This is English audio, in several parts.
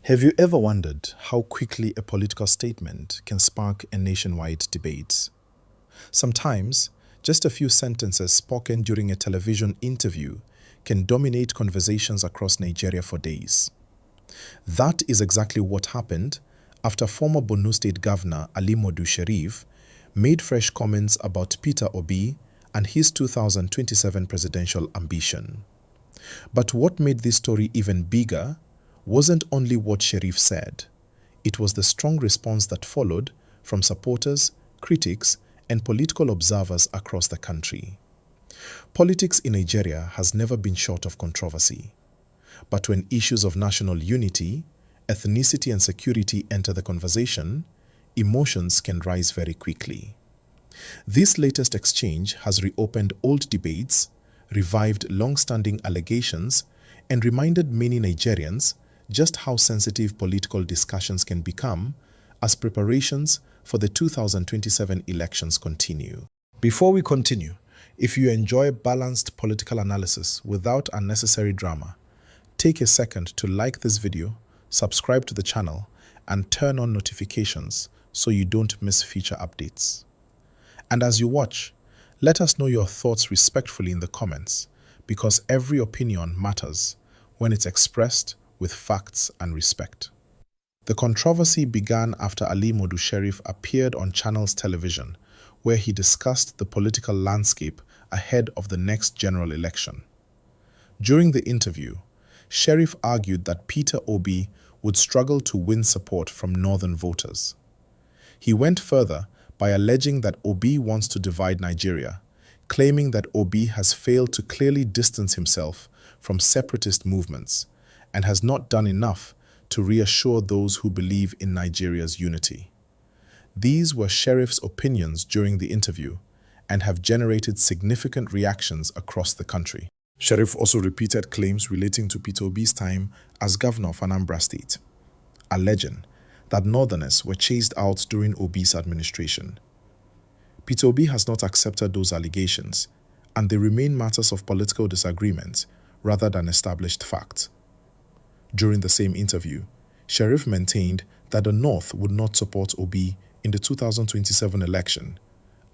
Have you ever wondered how quickly a political statement can spark a nationwide debate? Sometimes, just a few sentences spoken during a television interview can dominate conversations across Nigeria for days. That is exactly what happened after former Borno State Governor Ali Modu Sheriff made fresh comments about Peter Obi and his 2027 presidential ambition. But what made this story even bigger wasn't only what Sheriff said. It was the strong response that followed from supporters, critics, and political observers across the country. Politics in Nigeria has never been short of controversy. But when issues of national unity, ethnicity, and security enter the conversation, emotions can rise very quickly. This latest exchange has reopened old debates, revived long-standing allegations, and reminded many Nigerians just how sensitive political discussions can become as preparations for the 2027 elections continue. Before we continue, if you enjoy balanced political analysis without unnecessary drama, take a second to like this video, subscribe to the channel, and turn on notifications so you don't miss future updates. And as you watch, let us know your thoughts respectfully in the comments, because every opinion matters when it's expressed with facts and respect. The controversy began after Ali Modu Sheriff appeared on Channels Television, where he discussed the political landscape ahead of the next general election. During the interview, Sheriff argued that Peter Obi would struggle to win support from northern voters. He went further by alleging that Obi wants to divide Nigeria, claiming that Obi has failed to clearly distance himself from separatist movements and has not done enough to reassure those who believe in Nigeria's unity. These were Sheriff's opinions during the interview and have generated significant reactions across the country. Sheriff also repeated claims relating to Peter Obi's time as governor of Anambra State, alleging that northerners were chased out during Obi's administration. Peter Obi has not accepted those allegations, and they remain matters of political disagreement rather than established fact. During the same interview, Sheriff maintained that the North would not support Obi in the 2027 election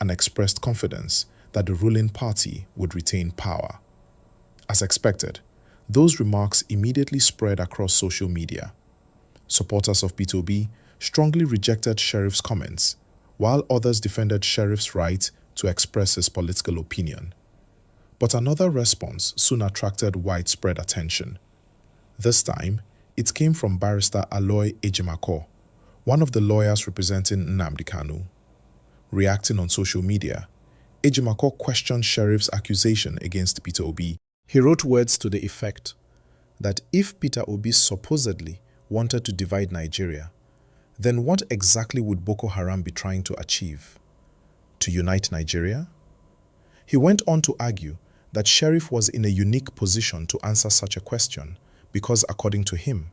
and expressed confidence that the ruling party would retain power. As expected, those remarks immediately spread across social media. Supporters of Peter Obi strongly rejected Sheriff's comments, while others defended Sheriff's right to express his political opinion. But another response soon attracted widespread attention. This time, it came from Barrister Aloy Ejimakor, one of the lawyers representing Nnamdi Kanu. Reacting on social media, Ejimakor questioned Sheriff's accusation against Peter Obi. He wrote words to the effect that if Peter Obi supposedly wanted to divide Nigeria, then what exactly would Boko Haram be trying to achieve? To unite Nigeria? He went on to argue that Sheriff was in a unique position to answer such a question because, according to him,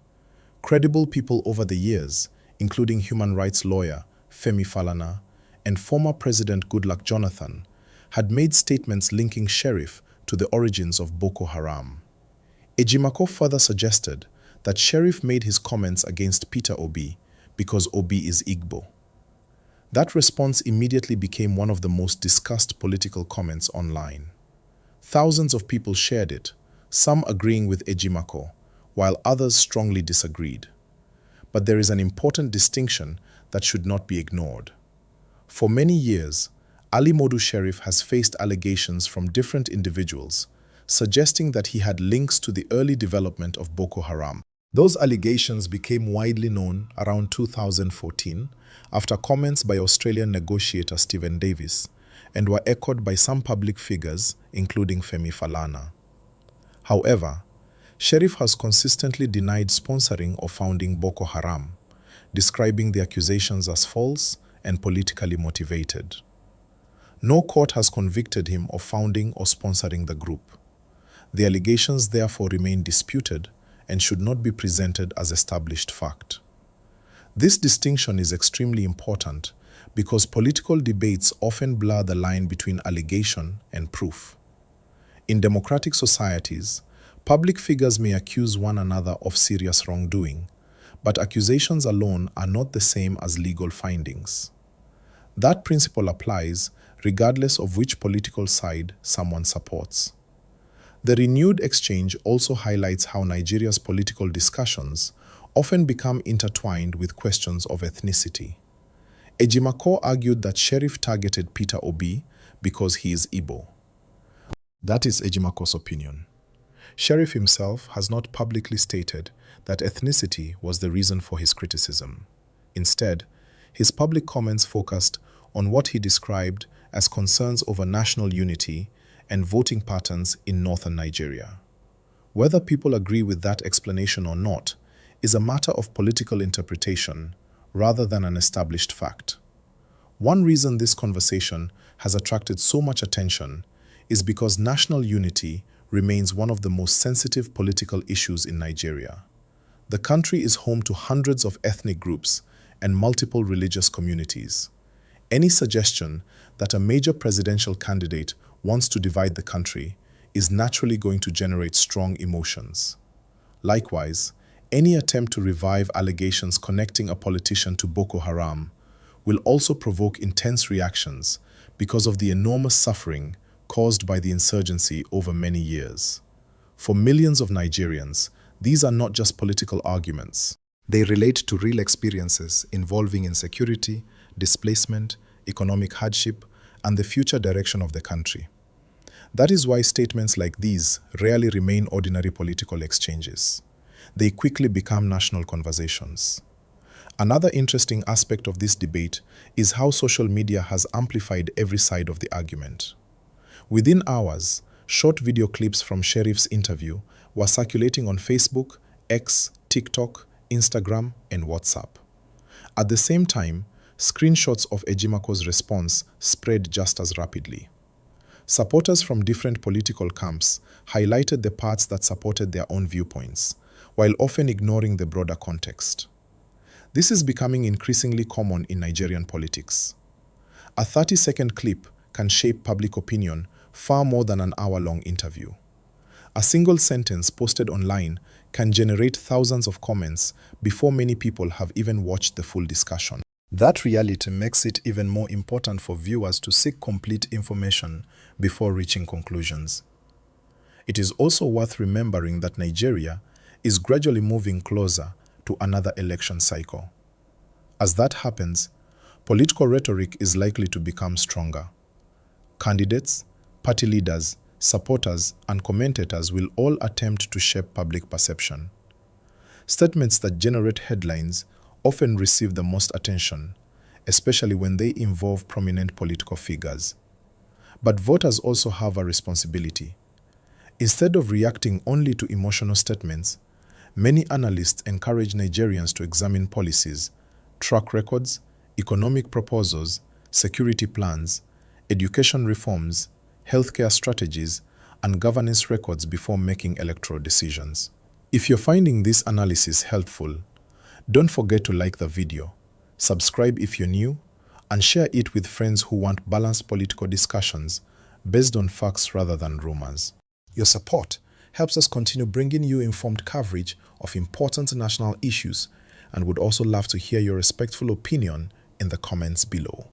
credible people over the years, including human rights lawyer Femi Falana and former President Goodluck Jonathan, had made statements linking Sheriff to the origins of Boko Haram. Ejimakor further suggested that Sheriff made his comments against Peter Obi because Obi is Igbo. That response immediately became one of the most discussed political comments online. Thousands of people shared it, some agreeing with Ejimakor, while others strongly disagreed. But there is an important distinction that should not be ignored. For many years, Ali Modu Sheriff has faced allegations from different individuals, suggesting that he had links to the early development of Boko Haram. Those allegations became widely known around 2014 after comments by Australian negotiator Stephen Davis, and were echoed by some public figures, including Femi Falana. However, Sheriff has consistently denied sponsoring or founding Boko Haram, describing the accusations as false and politically motivated. No court has convicted him of founding or sponsoring the group. The allegations therefore remain disputed and should not be presented as established fact. This distinction is extremely important because political debates often blur the line between allegation and proof. In democratic societies, public figures may accuse one another of serious wrongdoing, But accusations alone are not the same as legal findings. That principle applies regardless of which political side someone supports. The renewed exchange also highlights how Nigeria's political discussions often become intertwined with questions of ethnicity. Ejimakor argued that Sheriff targeted Peter Obi because he is Igbo. That is Ejimakor's opinion. Sheriff himself has not publicly stated that ethnicity was the reason for his criticism. Instead, his public comments focused on what he described as concerns over national unity and voting patterns in northern Nigeria. Whether people agree with that explanation or not is a matter of political interpretation rather than an established fact. One reason this conversation has attracted so much attention is because national unity remains one of the most sensitive political issues in Nigeria. The country is home to hundreds of ethnic groups and multiple religious communities. Any suggestion that a major presidential candidate wants to divide the country is naturally going to generate strong emotions. Likewise, any attempt to revive allegations connecting a politician to Boko Haram will also provoke intense reactions because of the enormous suffering caused by the insurgency over many years. For millions of Nigerians, these are not just political arguments. They relate to real experiences involving insecurity, displacement, economic hardship, and the future direction of the country. That is why statements like these rarely remain ordinary political exchanges. They quickly become national conversations. Another interesting aspect of this debate is how social media has amplified every side of the argument. Within hours, short video clips from Sheriff's interview were circulating on Facebook, X, TikTok, Instagram, and WhatsApp. At the same time, screenshots of Ejimakor's response spread just as rapidly. Supporters from different political camps highlighted the parts that supported their own viewpoints, while often ignoring the broader context. This is becoming increasingly common in Nigerian politics. A 30-second clip can shape public opinion far more than an hour-long interview. A single sentence posted online can generate thousands of comments before many people have even watched the full discussion. That reality makes it even more important for viewers to seek complete information before reaching conclusions. It is also worth remembering that Nigeria is gradually moving closer to another election cycle. As that happens, political rhetoric is likely to become stronger. Candidates, party leaders, supporters, and commentators will all attempt to shape public perception. Statements that generate headlines often receive the most attention, especially when they involve prominent political figures. But voters also have a responsibility. Instead of reacting only to emotional statements, many analysts encourage Nigerians to examine policies, track records, economic proposals, security plans, education reforms, healthcare strategies, and governance records before making electoral decisions. If you're finding this analysis helpful, don't forget to like the video, subscribe if you're new, and share it with friends who want balanced political discussions based on facts rather than rumors. Your support helps us continue bringing you informed coverage of important national issues, and would also love to hear your respectful opinion in the comments below.